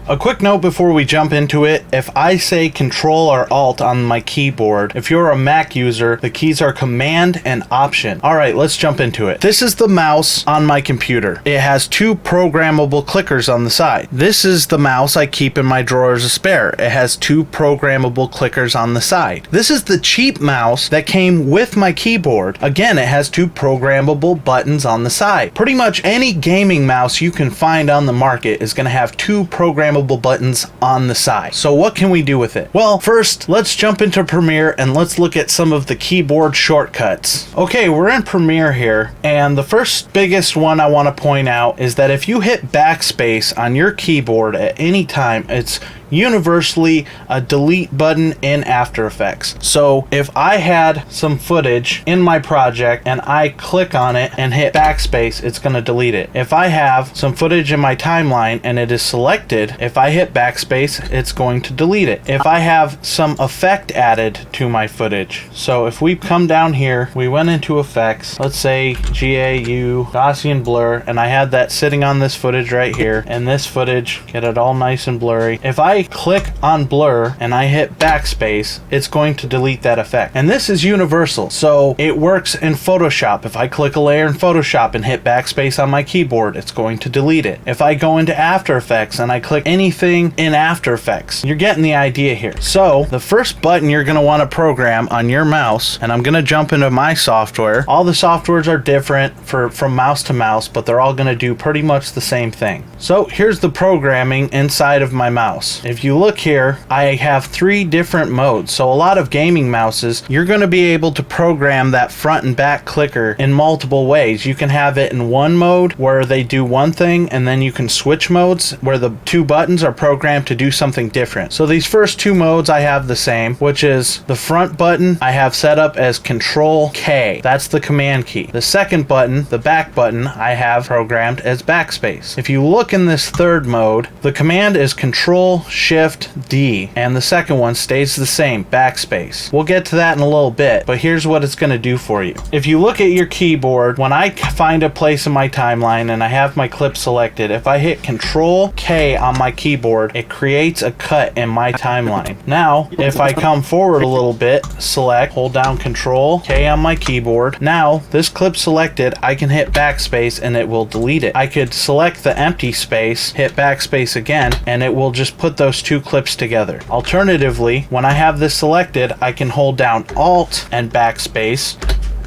A quick note before we jump into it, if I say Control or Alt on my keyboard, if you're a Mac user, the keys are Command and Option. Alright, let's jump into it. This is the mouse on my computer. It has two programmable clickers on the side. This is the mouse I keep in my drawer as a spare. It has two programmable clickers on the side. This is the cheap mouse that came with my keyboard. Again, it has two programmable buttons on the side. Pretty much any gaming mouse you can find on the market is going to have two programmable buttons on the side. So what can we do with it? Well, first, let's jump into Premiere and let's look at some of the keyboard shortcuts. Okay, we're in Premiere here, and the first biggest one I want to point out is that if you hit backspace on your keyboard at any time, it's universally a delete button in After Effects. So if I had some footage in my project and I click on it and hit backspace, it's going to delete it. If I have some footage in my timeline and it is selected, if I hit backspace, it's going to delete it. If I have some effect added to my footage, so if we come down here, we went into effects, let's say GAU, Gaussian blur, and I had that sitting on this footage right here, and this footage, get it all nice and blurry. If I click on blur and I hit backspace, it's going to delete that effect. And this is universal, so it works in Photoshop. If I click a layer in Photoshop and hit backspace on my keyboard, it's going to delete it. If I go into After Effects and I click anything in After Effects, you're getting the idea here. So the first button you're going to want to program on your mouse, and I'm going to jump into my software. All the softwares are different from mouse to mouse, but they're all going to do pretty much the same thing. So here's the programming inside of my mouse. If you look here, I have three different modes. So a lot of gaming mouses, you're going to be able to program that front and back clicker in multiple ways. You can have it in one mode where they do one thing, and then you can switch modes where the two buttons are programmed to do something different. So these first two modes I have the same, which is the front button I have set up as Control K. That's the command key. The second button, the back button, I have programmed as backspace. If you look in this third mode, the command is Control Shift D, and the second one stays the same, backspace. We'll get to that in a little bit, but here's what it's going to do for you. If you look at your keyboard, when I find a place in my timeline and I have my clip selected, if I hit Control K on my keyboard, it creates a cut in my timeline. Now, if I come forward a little bit, select, hold down Control K on my keyboard. Now, this clip selected, I can hit backspace and it will delete it. I could select the empty space, hit backspace again, and it will just put those two clips together. Alternatively, when I have this selected, I can hold down Alt and backspace,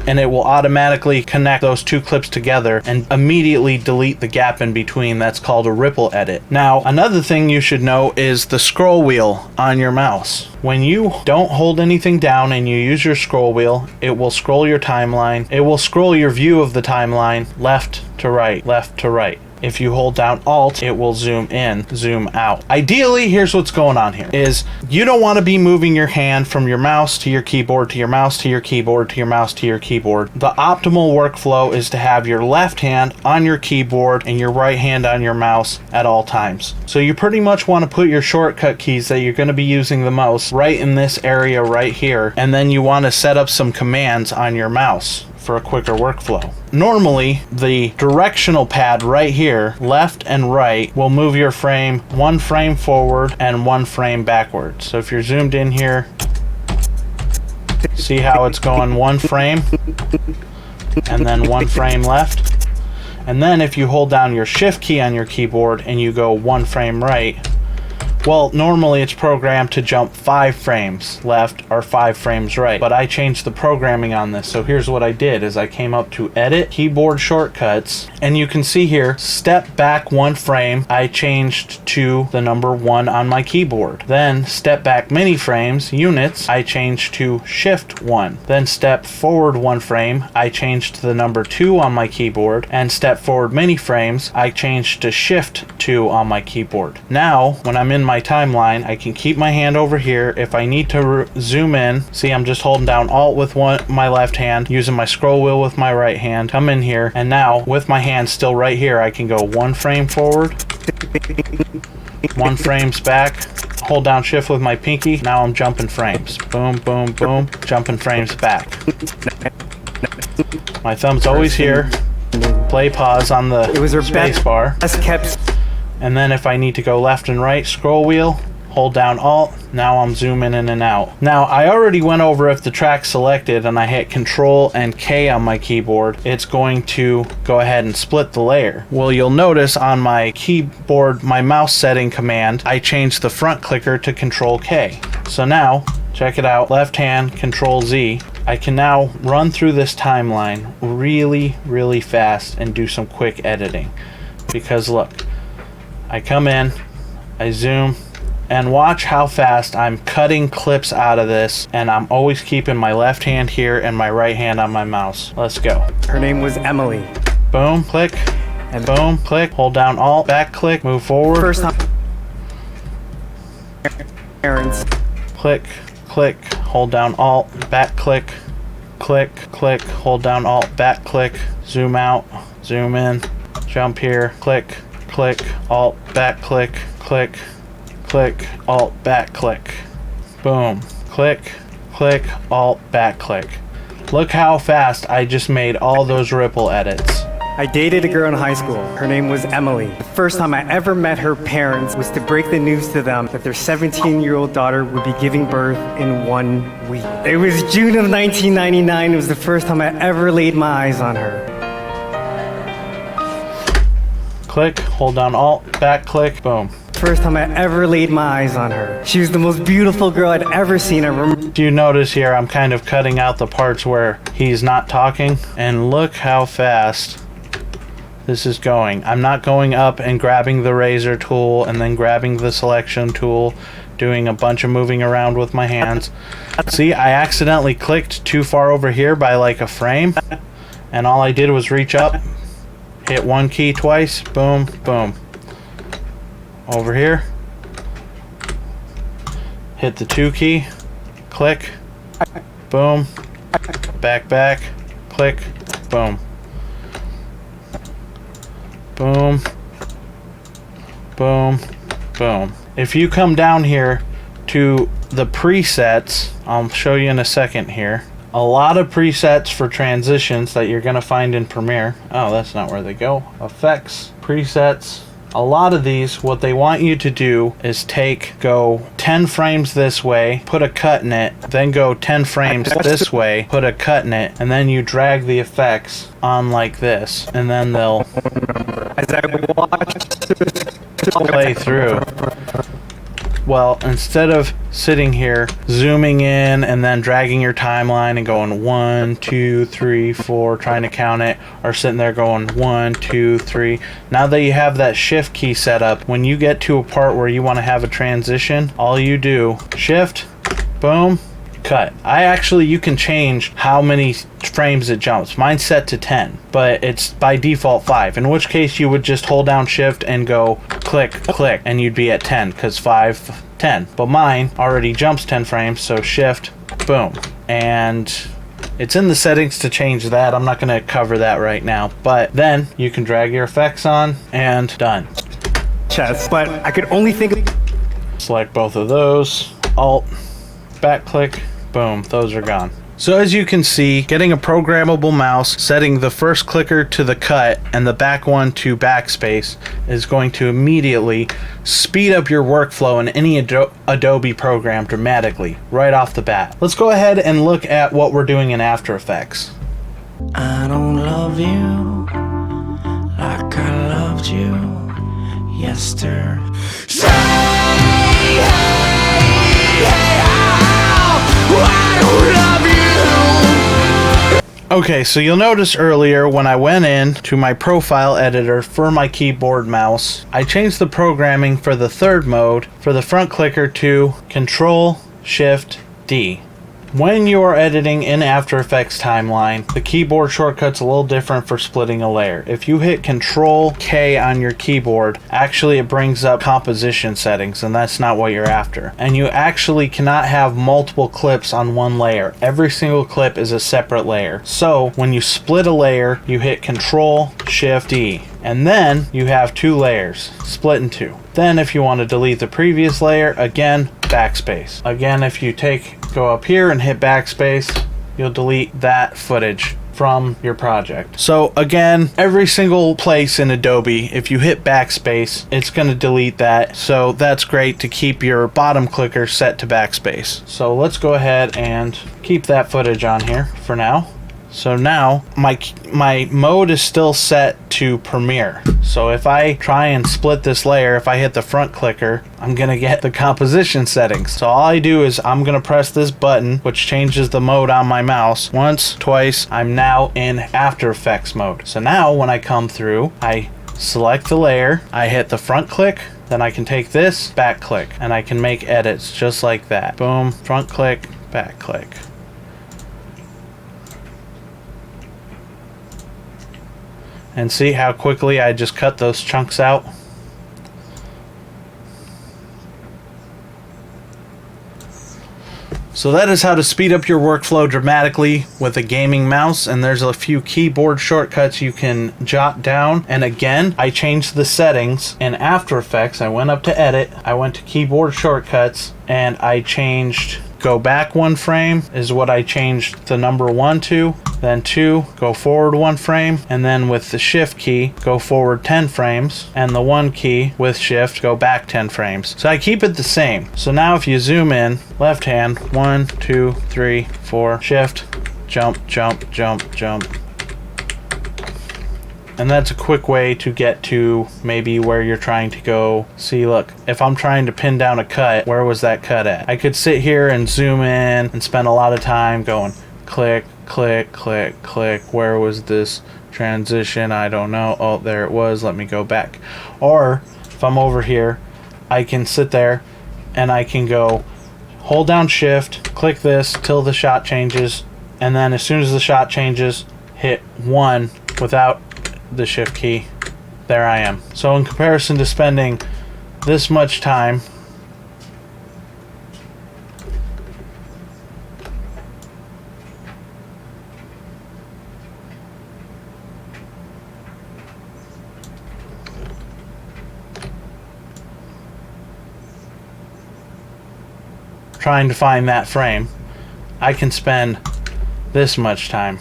and it will automatically connect those two clips together and immediately delete the gap in between. That's called a ripple edit. Now, another thing you should know is the scroll wheel on your mouse. When you don't hold anything down and you use your scroll wheel, it will scroll your timeline. It will scroll your view of the timeline left to right, left to right. If you hold down Alt, it will zoom in, zoom out. Ideally, here's what's going on here, is you don't want to be moving your hand from your mouse to your keyboard, to your mouse, to your keyboard, to your mouse, to your keyboard. The optimal workflow is to have your left hand on your keyboard and your right hand on your mouse at all times. So you pretty much want to put your shortcut keys that you're going to be using the most right in this area right here, and then you want to set up some commands on your mouse for a quicker workflow. Normally, the directional pad right here, left and right, will move your frame one frame forward and one frame backwards. So if you're zoomed in here, see how it's going one frame and then one frame left. And then if you hold down your shift key on your keyboard and you go one frame right, well, normally it's programmed to jump 5 frames left or 5 frames right, but I changed the programming on this. So here's what I did, is I came up to Edit, Keyboard Shortcuts, and you can see here, step back 1 frame, I changed to the number 1 on my keyboard. Then step back many frames, units, I changed to Shift 1. Then step forward 1 frame, I changed to the number 2 on my keyboard, and step forward many frames, I changed to Shift 2 on my keyboard. Now, when I'm in my timeline, I can keep my hand over here. If I need to zoom in, see, I'm just holding down Alt with my left hand, using my scroll wheel with my right hand, come in here, and now with my hand still right here, I can go 1 frame forward, 1 frames back, hold down Shift with my pinky, now I'm jumping frames. Boom, boom, boom, jumping frames back. My thumb's always here. Play, pause on the space bar. And then if I need to go left and right, scroll wheel, hold down Alt. Now I'm zooming in and out. Now I already went over if the track's selected and I hit Control and K on my keyboard, it's going to go ahead and split the layer. Well, you'll notice on my keyboard, my mouse setting command, I changed the front clicker to Control K. So now, check it out, left hand, Control Z. I can now run through this timeline really, really fast and do some quick editing. Because look, I come in, I zoom, and watch how fast I'm cutting clips out of this, and I'm always keeping my left hand here and my right hand on my mouse. Let's go. Her name was Emily. Boom, click, and boom, click, hold down Alt, back click, move forward. First time parents. Click, click, hold down Alt, back click, click, click, hold down Alt, back click, zoom out, zoom in, jump here, click, click, Alt, back click, click, click, Alt, back click. Boom. Click, click, Alt, back click. Look how fast I just made all those ripple edits. I dated a girl in high school. Her name was Emily. The first time I ever met her parents was to break the news to them that their 17-year-old daughter would be giving birth in 1 week. It was June of 1999. It was the first time I ever laid my eyes on her. Click, hold down Alt, back click, boom. First time I ever laid my eyes on her. She was the most beautiful girl I'd ever seen. I remember. Do you notice here I'm kind of cutting out the parts where he's not talking? And look how fast this is going. I'm not going up and grabbing the razor tool and then grabbing the selection tool, doing a bunch of moving around with my hands. See, I accidentally clicked too far over here by like a frame, and all I did was reach up, hit one key twice, boom, boom. Over here, hit the 2 key, click, boom, back, click, boom, boom, boom, boom. If you come down here to the presets, I'll show you in a second here. A lot of presets for transitions that you're going to find in Premiere. Oh, that's not where they go. Effects, presets. A lot of these, what they want you to do is go 10 frames this way, put a cut in it, then go 10 frames this way, put a cut in it, and then you drag the effects on like this, and then they'll play through. Well, instead of sitting here zooming in and then dragging your timeline and going 1, 2, 3, 4, trying to count it, or sitting there going 1, 2, 3. Now that you have that shift key set up, when you get to a part where you want to have a transition, all you do, shift, boom, cut. You can change how many frames it jumps. Mine's set to 10, but it's by default 5, in which case you would just hold down shift and go click, click, and you'd be at 10, because 5, 10. But mine already jumps 10 frames, so shift, boom. And it's in the settings to change that. I'm not going to cover that right now, but then you can drag your effects on and done. Chess, but I could only think of... Select both of those, Alt, back click, boom, those are gone. So as you can see, getting a programmable mouse, setting the first clicker to the cut and the back one to backspace is going to immediately speed up your workflow in any Adobe program dramatically, right off the bat. Let's go ahead and look at what we're doing in After Effects. I don't love you like I loved you yesterday. Okay, so you'll notice earlier when I went in to my profile editor for my keyboard mouse, I changed the programming for the third mode for the front clicker to Control Shift D. When you're editing in After Effects Timeline, the keyboard shortcut's a little different for splitting a layer. If you hit Control K on your keyboard, actually it brings up composition settings, and that's not what you're after. And you actually cannot have multiple clips on one layer. Every single clip is a separate layer. So when you split a layer, you hit Control Shift D. And then you have 2 layers, split in 2. Then if you want to delete the previous layer, again, backspace. Again, if you go up here and hit backspace, you'll delete that footage from your project. So again, every single place in Adobe, if you hit backspace, it's going to delete that. So that's great to keep your bottom clicker set to backspace. So let's go ahead and keep that footage on here for now. So now my mode is still set to Premiere. So if I try and split this layer, if I hit the front clicker, I'm gonna get the composition settings. So all I do is I'm gonna press this button, which changes the mode on my mouse. Once, twice, I'm now in After Effects mode. So now when I come through, I select the layer, I hit the front click, then I can take this, back click, and I can make edits just like that. Boom, front click, back click. And see how quickly I just cut those chunks out? So that is how to speed up your workflow dramatically with a gaming mouse, and there's a few keyboard shortcuts you can jot down. And again, I changed the settings in After Effects. I went up to Edit, I went to Keyboard Shortcuts, and I changed go back 1 frame is what I changed the number 1 to, then 2, go forward 1 frame, and then with the shift key, go forward 10 frames, and the 1 key with shift, go back 10 frames. So I keep it the same. So now if you zoom in, left hand, 1, 2, 3, 4, shift, jump, jump, jump, jump. And that's a quick way to get to maybe where you're trying to go. See, look, if I'm trying to pin down a cut, where was that cut at? I could sit here and zoom in and spend a lot of time going click, click, click, click. Where was this transition? I don't know. Oh, there it was. Let me go back. Or if I'm over here, I can sit there and I can go hold down shift, click this till the shot changes, and then as soon as the shot changes, hit 1 without the shift key. There I am. So in comparison to spending this much time trying to find that frame, I can spend this much time.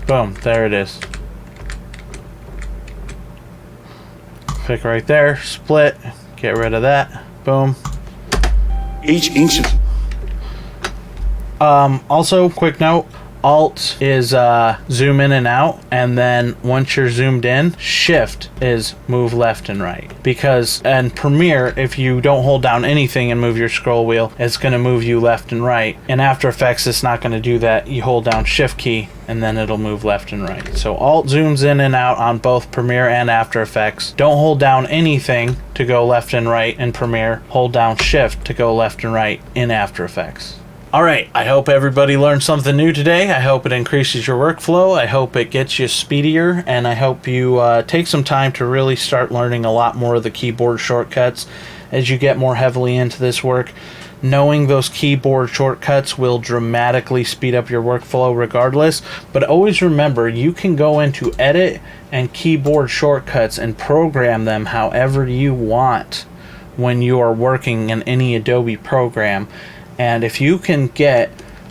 Boom, there it is. Click right there, split, get rid of that. Boom. Each inch. Also, quick note, Alt is zoom in and out, and then once you're zoomed in, Shift is move left and right. Because in Premiere, if you don't hold down anything and move your scroll wheel, it's going to move you left and right. In After Effects, it's not going to do that. You hold down Shift key, and then it'll move left and right. So Alt zooms in and out on both Premiere and After Effects. Don't hold down anything to go left and right in Premiere. Hold down Shift to go left and right in After Effects. Alright, I hope everybody learned something new today. I hope it increases your workflow. I hope it gets you speedier, and I hope you take some time to really start learning a lot more of the keyboard shortcuts as you get more heavily into this work. Knowing those keyboard shortcuts will dramatically speed up your workflow regardless, but always remember you can go into Edit and Keyboard Shortcuts and program them however you want when you are working in any Adobe program. And if you can get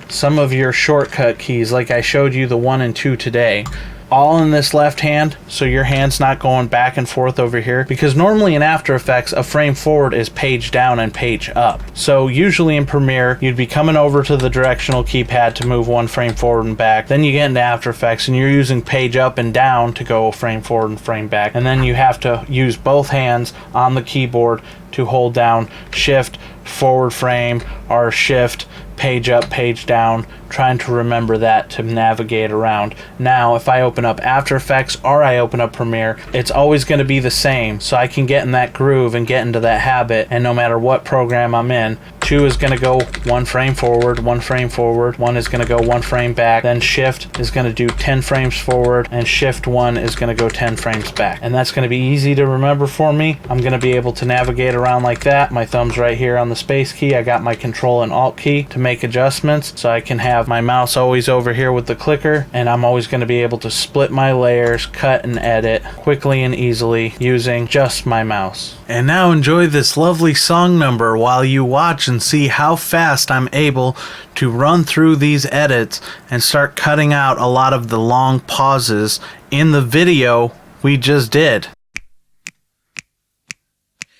some of your shortcut keys, like I showed you the 1 and 2 today, all in this left hand, so your hand's not going back and forth over here, because normally in After Effects a frame forward is page down and page up. So usually in Premiere you'd be coming over to the directional keypad to move 1 frame forward and back, then you get into After Effects and you're using page up and down to go frame forward and frame back, and then you have to use both hands on the keyboard to hold down Shift forward frame or Shift page up, page down, trying to remember that to navigate around. Now if I open up After Effects or I open up Premiere, it's always going to be the same, so I can get in that groove and get into that habit, and no matter what program I'm in, to 2 is going to go 1 frame forward, 1 frame forward, 1 is going to go 1 frame back, then shift is going to do 10 frames forward, and shift 1 is going to go 10 frames back. And that's going to be easy to remember for me. I'm going to be able to navigate around like that. My thumb's right here on the space key. I got my control and alt key to make adjustments, so I can have my mouse always over here with the clicker, and I'm always going to be able to split my layers, cut and edit quickly and easily using just my mouse. And now enjoy this lovely song number while you watch and see how fast I'm able to run through these edits and start cutting out a lot of the long pauses in the video we just did.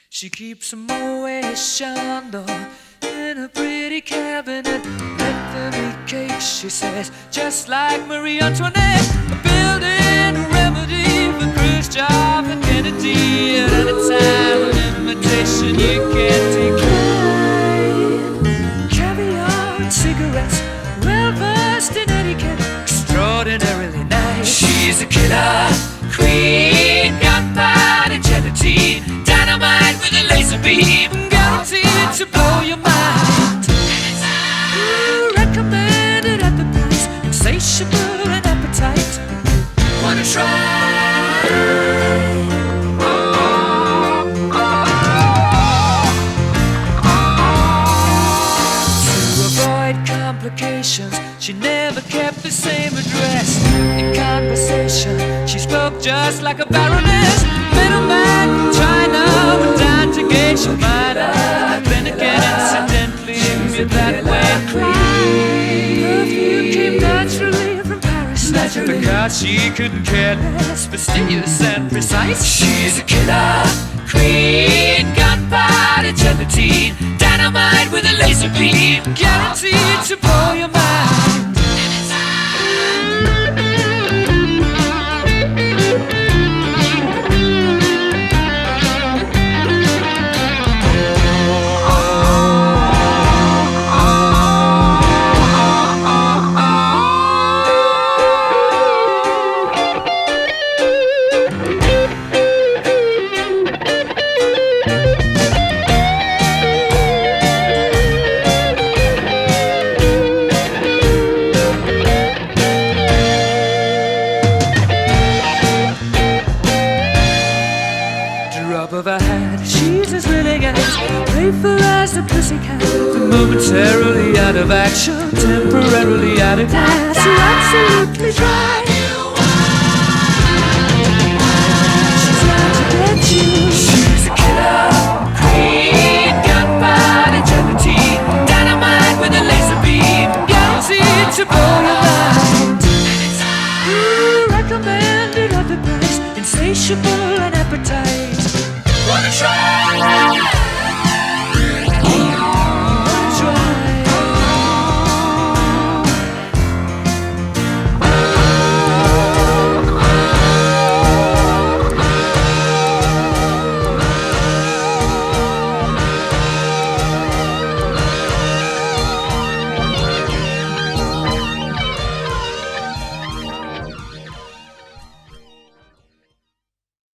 She keeps a Moet Chandon in a pretty cabinet. Let them eat cake, she says, just like Marie Antoinette. Building a remedy for Khrushchev and Kennedy. At any time, an invitation you can't decline. Caviar and cigarettes, well versed in etiquette, extraordinarily nice. She's a killer queen, gunpowder gelatine, dynamite with a laser beam, guaranteed to blow your mind. Recommended at the price, insatiable and appetite. Wanna try? To avoid complications, she never kept the same address. In conversation, she spoke just like a baroness. Middleman from China went down to Geisha Minor. Then again, incidentally, me that way. Perfume came naturally from Paris, because she couldn't care less, fastidious and precise. She's a killer queen, gunpowder gelatine, dynamite with a laser beam, guaranteed to blow your mind. Of her hat, she's as willing as playful as the pussycat. Momentarily out of action, temporarily out of gas. You're absolutely dry. She's out to get you. She's a killer queen, gunpowder gelatine, dynamite with a laser beam, guaranteed to blow your mind. Recommended at the price, insatiable and appetite. Wanna try?